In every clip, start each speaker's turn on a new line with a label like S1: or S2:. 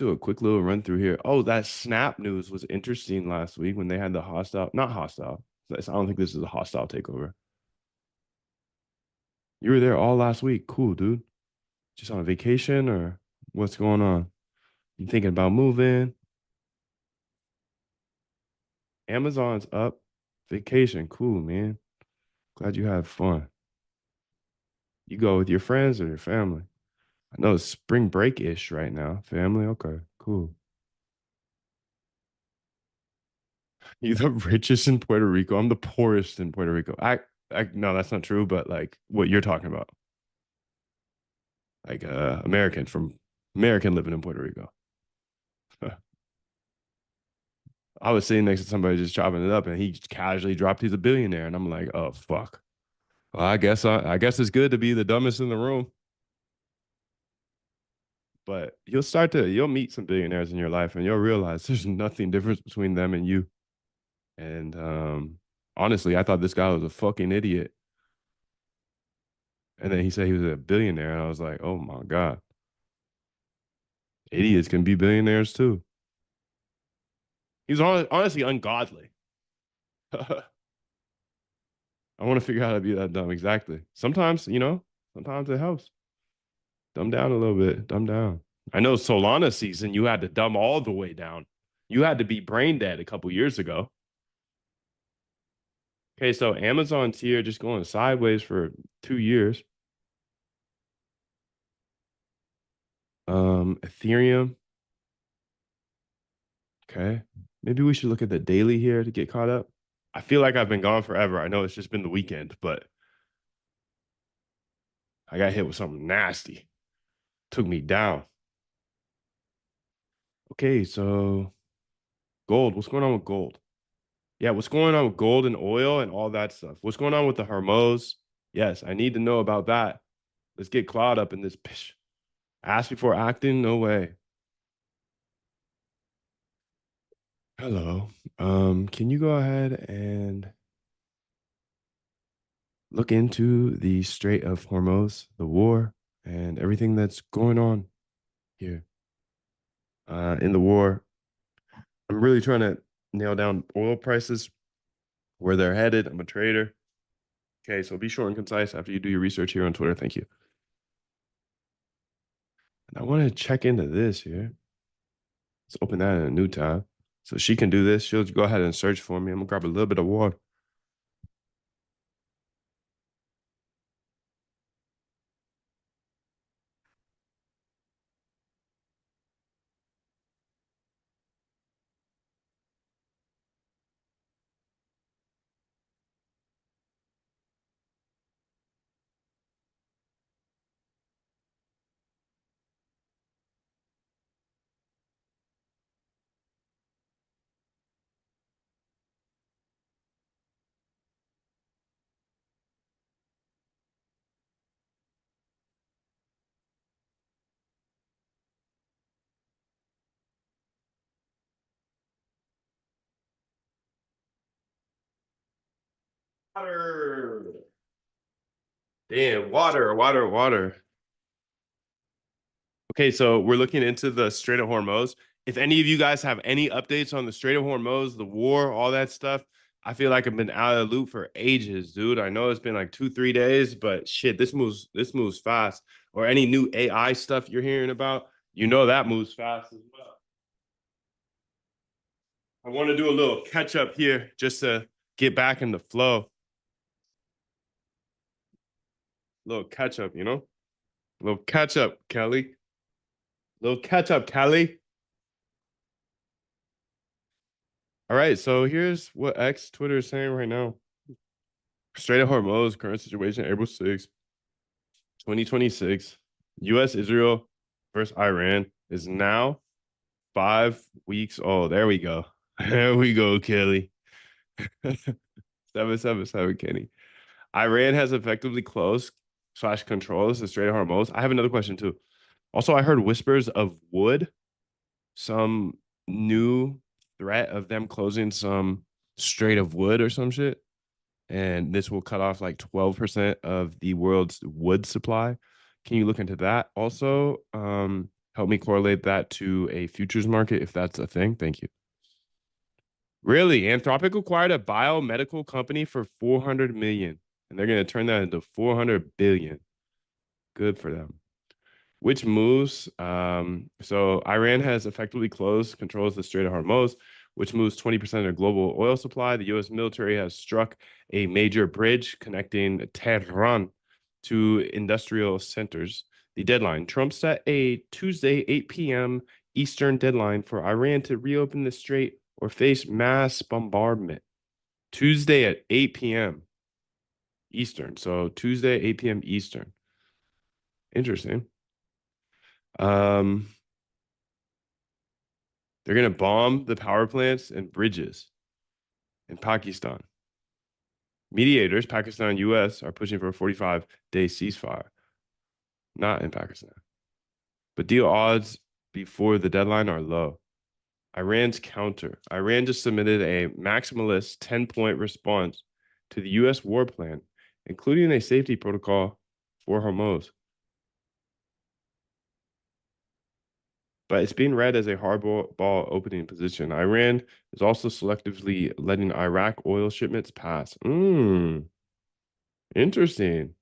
S1: Do a quick little run through here. Oh, that Snap news was interesting last week when they had the hostile, not hostile. I don't think this is a hostile takeover. You were there all last week. Cool, dude. Just on a vacation or what's going on? You thinking about moving? Amazon's up. Vacation. Cool, man. Glad you had fun. You go with your friends or your family? I know it's spring break-ish right now. Family? Okay, cool. You're the richest in Puerto Rico. I'm the poorest in Puerto Rico. I no, that's not true, but like what you're talking about. Like American from American living in Puerto Rico. I was sitting next to somebody just chopping it up, and he casually dropped he's a billionaire, and I'm like, oh fuck. Well, I guess it's good to be the dumbest in the room, but you'll meet some billionaires in your life, and you'll realize there's nothing different between them and you. And honestly, I thought this guy was a fucking idiot, and then he said he was a billionaire, and I was like, oh my god, idiots can be billionaires too. He's honestly ungodly. I want to figure out how to be that dumb. Exactly. Sometimes, sometimes it helps. Dumb down a little bit. Dumb down. I know Solana season, you had to dumb all the way down. You had to be brain dead a couple years ago. Okay, so Amazon's here just going sideways for 2 years. Ethereum. Okay. Maybe we should look at the daily here to get caught up. I feel like I've been gone forever. I know it's just been the weekend, but I got hit with something nasty. Took me down. Okay, so gold. What's going on with gold? Yeah, what's going on with gold and oil and all that stuff? What's going on with the Hermos? Yes, I need to know about that. Let's get clawed up in this. Pish. Ask before acting? No way. Hello. Can you go ahead and look into the Strait of Hormuz, the war, and everything that's going on here in the war? I'm really trying to nail down oil prices, where they're headed. I'm a trader. Okay, so be short and concise after you do your research here on Twitter. Thank you. And I want to check into this here. Let's open that in a new tab. So she can do this. She'll go ahead and search for me. I'm gonna grab a little bit of water. Water. Damn, water, water, water. Okay, so we're looking into the Strait of Hormuz. If any of you guys have any updates on the Strait of Hormuz, the war, all that stuff, I feel like I've been out of the loop for ages, dude. I know it's been like 2, 3 days, but shit, this moves fast. Or any new AI stuff you're hearing about, that moves fast as well. I want to do a little catch up here just to get back in the flow. A little catch up. A little catch up, Kelly. A little catch up, Kelly. All right, so here's what X Twitter is saying right now. Strait of Hormuz, current situation, April 6, 2026. US Israel versus Iran is now 5 weeks old. There we go. There we go, Kelly. 777, Kenny. Iran has effectively closed slash controls the Strait of Hormuz. I have another question too. Also, I heard whispers of wood, some new threat of them closing some Strait of Wood or some shit. And this will cut off like 12% of the world's wood supply. Can you look into that? Also, Help me correlate that to a futures market if that's a thing. Thank you. Really? Anthropic acquired a biomedical company for 400 million, and they're going to turn that into 400 billion. Good for them. Which moves, so Iran has effectively closed, controls the Strait of Hormuz, which moves 20% of global oil supply. The U.S. military has struck a major bridge connecting Tehran to industrial centers. The deadline, Trump set a Tuesday 8 p.m. Eastern deadline for Iran to reopen the strait or face mass bombardment. Tuesday at 8 p.m. Eastern. So Tuesday, 8 p.m. Eastern. Interesting. Um, they're gonna bomb the power plants and bridges in Pakistan. Mediators, Pakistan and US, are pushing for a 45-day ceasefire. Not in Pakistan. But deal odds before the deadline are low. Iran's counter. Iran just submitted a maximalist 10-point response to the US war plan, including a safety protocol for Hormuz. But it's being read as a hardball opening position. Iran is also selectively letting Iraq oil shipments pass. Interesting.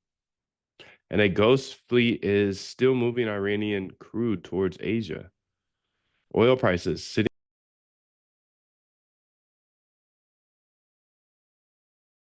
S1: And a ghost fleet is still moving Iranian crude towards Asia. Oil prices sitting